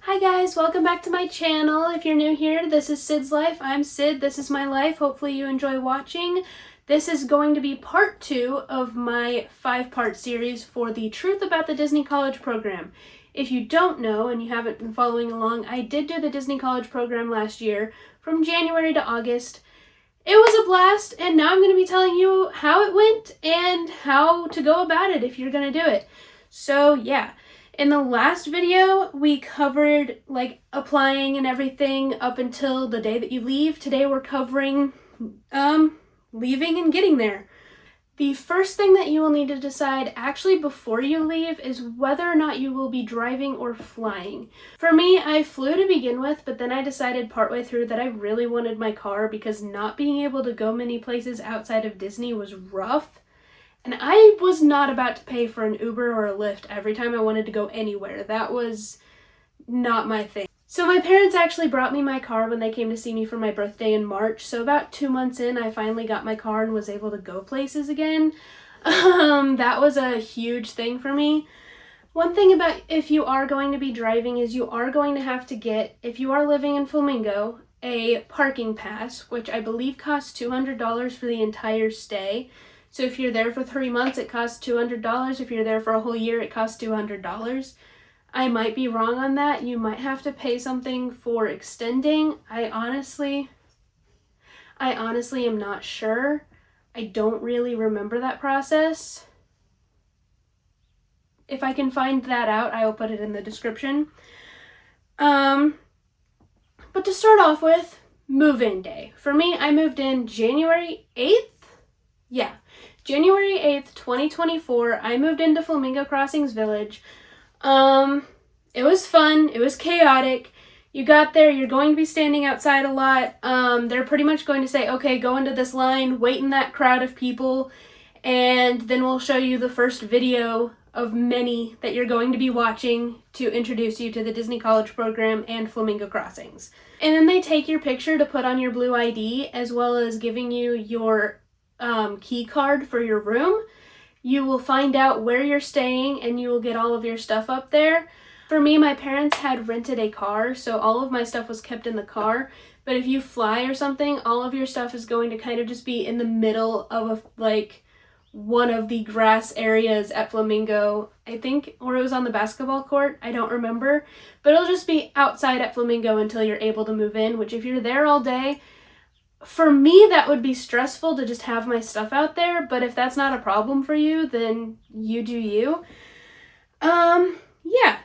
Hi guys, welcome back to my channel. If you're new here, this is Sid's Life. I'm Sid, this is my life. Hopefully you enjoy watching. This is going to be part 2 of my 5-part series for the Truth About the Disney College Program. If you don't know and you haven't been following along, I did do the Disney College Program last year from January to August. It was a blast, and now I'm going to be telling you how it went and how to go about it if you're going to do it. So yeah. In the last video, we covered like applying and everything up until the day that you leave. Today we're covering leaving and getting there. The first thing that you will need to decide actually before you leave is whether or not you will be driving or flying. For me, I flew to begin with, but then I decided partway through that I really wanted my car because not being able to go many places outside of Disney was rough. And I was not about to pay for an Uber or a Lyft every time I wanted to go anywhere. That was not my thing. So my parents actually brought me my car when they came to see me for my birthday in March. So about 2 months in, I finally got my car and was able to go places again. That was a huge thing for me. One thing about if you are going to be driving is you are going to have to get, if you are living in Flamingo, a parking pass, which I believe costs $200 for the entire stay. So if you're there for 3 months, it costs $200. If you're there for a whole year, it costs $200. I might be wrong on that. You might have to pay something for extending. I honestly am not sure. I don't really remember that process. If I can find that out, I will put it in the description. But to start off with, move-in day. For me, I moved in January 8th. Yeah. January 8th, 2024, I moved into Flamingo Crossings Village. It was fun. It was chaotic. You got there, you're going to be standing outside a lot. They're pretty much going to say, okay, go into this line, wait in that crowd of people, and then we'll show you the first video of many that you're going to be watching to introduce you to the Disney College Program and Flamingo Crossings. And then they take your picture to put on your Blue ID, as well as giving you your key card for your room. You will find out where you're staying and you will get all of your stuff up there. For me, my parents had rented a car, so all of my stuff was kept in the car. But if you fly or something, all of your stuff is going to kind of just be in the middle of one of the grass areas at Flamingo, I think, or it was on the basketball court, I don't remember. But it'll just be outside at Flamingo until you're able to move in, which if you're there all day, for me, that would be stressful to just have my stuff out there, but if that's not a problem for you, then you do you. Yeah.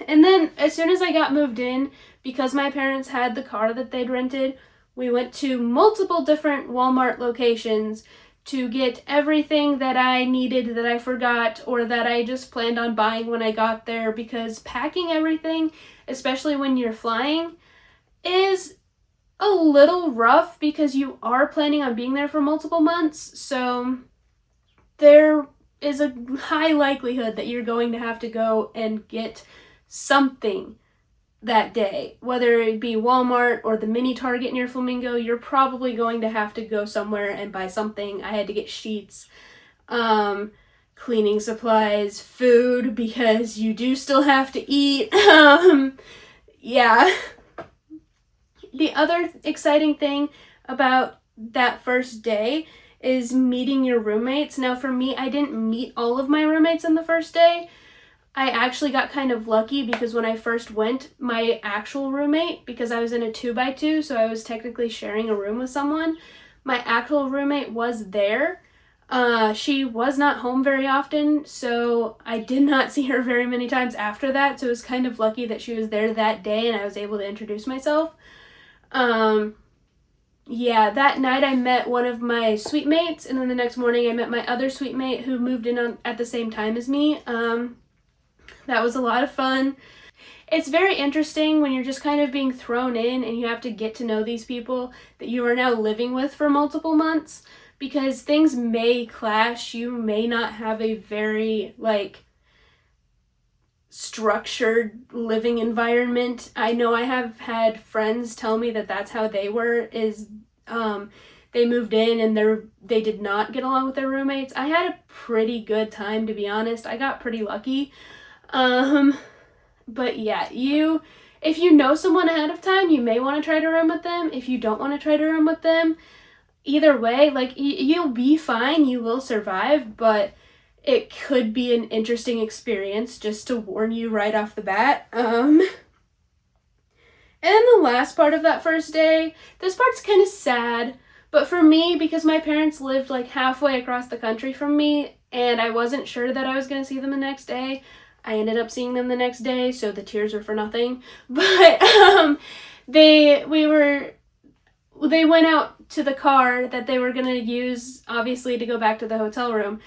And then as soon as I got moved in, because my parents had the car that they'd rented, we went to multiple different Walmart locations to get everything that I needed that I forgot or that I just planned on buying when I got there, because packing everything, especially when you're flying, is a little rough because you are planning on being there for multiple months, so there is a high likelihood that you're going to have to go and get something that day. Whether it be Walmart or the mini Target near Flamingo, you're probably going to have to go somewhere and buy something. I had to get sheets, cleaning supplies, food, because you do still have to eat. Yeah. The other exciting thing about that first day is meeting your roommates. Now for me, I didn't meet all of my roommates on the first day. I actually got kind of lucky because when I first went, my actual roommate, because I was in a 2x2, so I was technically sharing a room with someone, my actual roommate was there. She was not home very often, so I did not see her very many times after that, so it was kind of lucky that she was there that day and I was able to introduce myself. Yeah, that night I met one of my suite mates, and then the next morning I met my other suite mate who moved in at the same time as me. That was a lot of fun. It's very interesting when you're just kind of being thrown in and you have to get to know these people that you are now living with for multiple months, because things may clash. You may not have a very, structured living environment. I know I have had friends tell me that that's how they were, they moved in and they did not get along with their roommates. I had a pretty good time, to be honest. I got pretty lucky. But yeah, if you know someone ahead of time, you may want to try to room with them. If you don't want to try to room with them, either way, like, you'll be fine, you will survive, but it could be an interesting experience, just to warn you right off the bat. And the last part of that first day, this part's kind of sad, but for me, because my parents lived like halfway across the country from me, and I wasn't sure that I was going to see them the next day, I ended up seeing them the next day, so the tears were for nothing. But they went out to the car that they were going to use, obviously, to go back to the hotel room,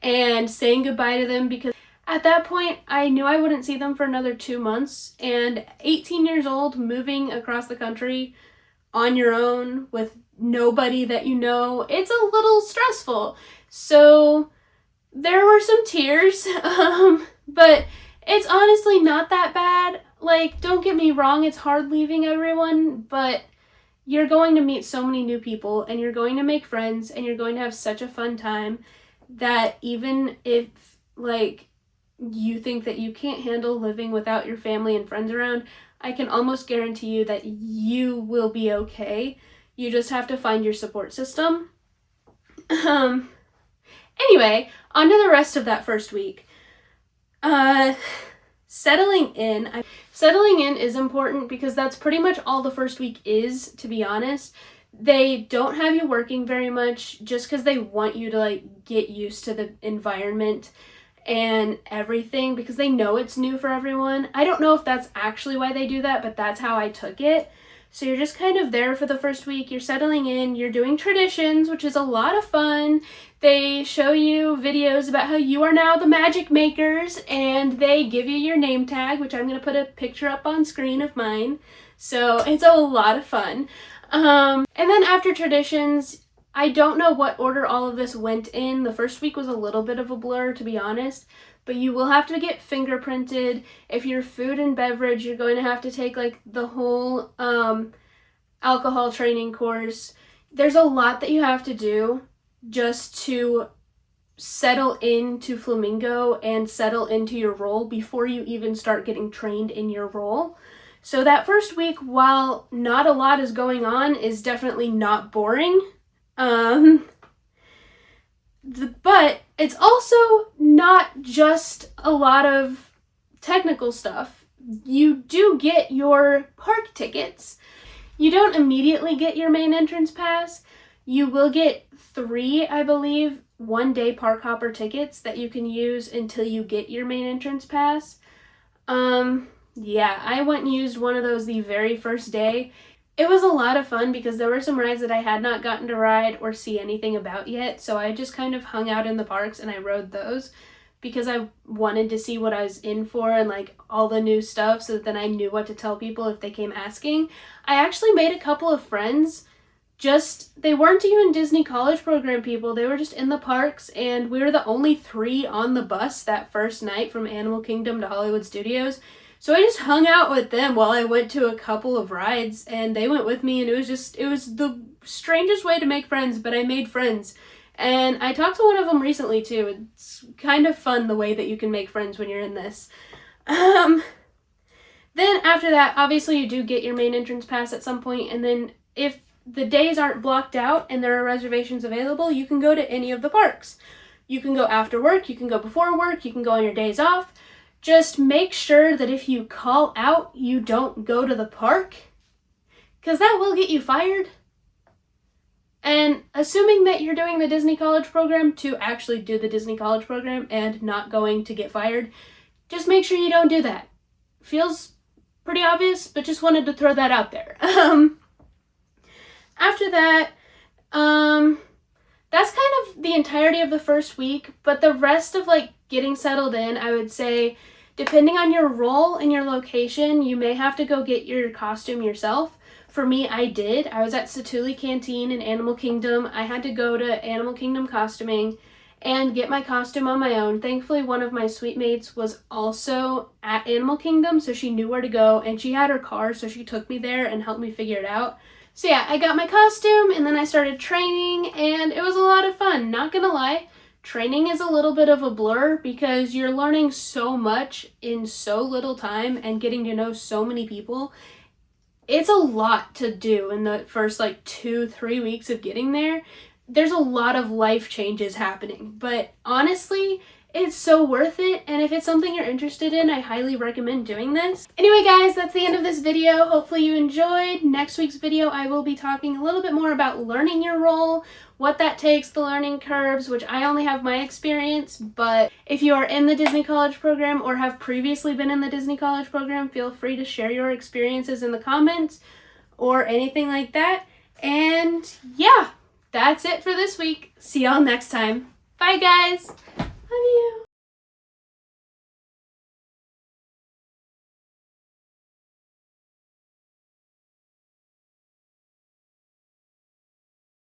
and saying goodbye to them, because at that point, I knew I wouldn't see them for another 2 months, and 18 years old, moving across the country on your own with nobody that you know, it's a little stressful. So there were some tears, but it's honestly not that bad. Like, don't get me wrong, it's hard leaving everyone, but you're going to meet so many new people, and you're going to make friends, and you're going to have such a fun time that even if, like, you think that you can't handle living without your family and friends around, I can almost guarantee you that you will be okay. You just have to find your support system. Anyway, on to the rest of that first week. Settling in. Settling in is important because that's pretty much all the first week is, to be honest. They don't have you working very much just because they want you to, like, get used to the environment and everything, because they know it's new for everyone. I don't know if that's actually why they do that, but that's how I took it. So you're just kind of there for the first week, you're settling in, you're doing traditions, which is a lot of fun. They show you videos about how you are now the magic makers, and they give you your name tag, which I'm going to put a picture up on screen of mine. So it's a lot of fun. And then after traditions, I don't know what order all of this went in. The first week was a little bit of a blur, to be honest, but you will have to get fingerprinted. If you're food and beverage, you're going to have to take, like, the whole alcohol training course. There's a lot that you have to do just to settle into Flamingo and settle into your role before you even start getting trained in your role. So that first week, while not a lot is going on, is definitely not boring. But it's also not just a lot of technical stuff. You do get your park tickets. You don't immediately get your main entrance pass. You will get 3, I believe, 1-day park hopper tickets that you can use until you get your main entrance pass. Yeah, I went and used one of those the very first day. It was a lot of fun because there were some rides that I had not gotten to ride or see anything about yet, so I just kind of hung out in the parks and I rode those because I wanted to see what I was in for and, like, all the new stuff, so that then I knew what to tell people if they came asking. I actually made a couple of friends. They weren't even Disney College Program people, they were just in the parks, and we were the only 3 on the bus that first night from Animal Kingdom to Hollywood Studios. So I just hung out with them while I went to a couple of rides, and they went with me, and it was the strangest way to make friends, but I made friends. And I talked to one of them recently too. It's kind of fun the way that you can make friends when you're in this. Then after that, obviously you do get your main entrance pass at some point, and then if the days aren't blocked out and there are reservations available, you can go to any of the parks. You can go after work, you can go before work, you can go on your days off. Just make sure that if you call out, you don't go to the park, because that will get you fired. And assuming that you're doing the Disney College Program to actually do the Disney College Program and not going to get fired, just make sure you don't do that. Feels pretty obvious, but just wanted to throw that out there. After that, that's kind of the entirety of the first week, but the rest of, like, getting settled in, I would say, depending on your role and your location, you may have to go get your costume yourself. For me, I did. I was at Satuli Canteen in Animal Kingdom. I had to go to Animal Kingdom costuming and get my costume on my own. Thankfully, one of my suite mates was also at Animal Kingdom, so she knew where to go, and she had her car, so she took me there and helped me figure it out. So yeah, I got my costume, and then I started training, and it was a lot of fun, not gonna lie. training is a little bit of a blur because you're learning so much in so little time and getting to know so many people. It's a lot to do in the first like 2-3 weeks of getting there. There's a lot of life changes happening, but honestly, it's so worth it, and if it's something you're interested in, I highly recommend doing this. Anyway guys, that's the end of this video. Hopefully you enjoyed. Next week's video I will be talking a little bit more about learning your role, what that takes, the learning curves, which I only have my experience, but if you are in the Disney College Program or have previously been in the Disney College Program, feel free to share your experiences in the comments or anything like that. And yeah, that's it for this week. See y'all next time. Bye guys! Love you.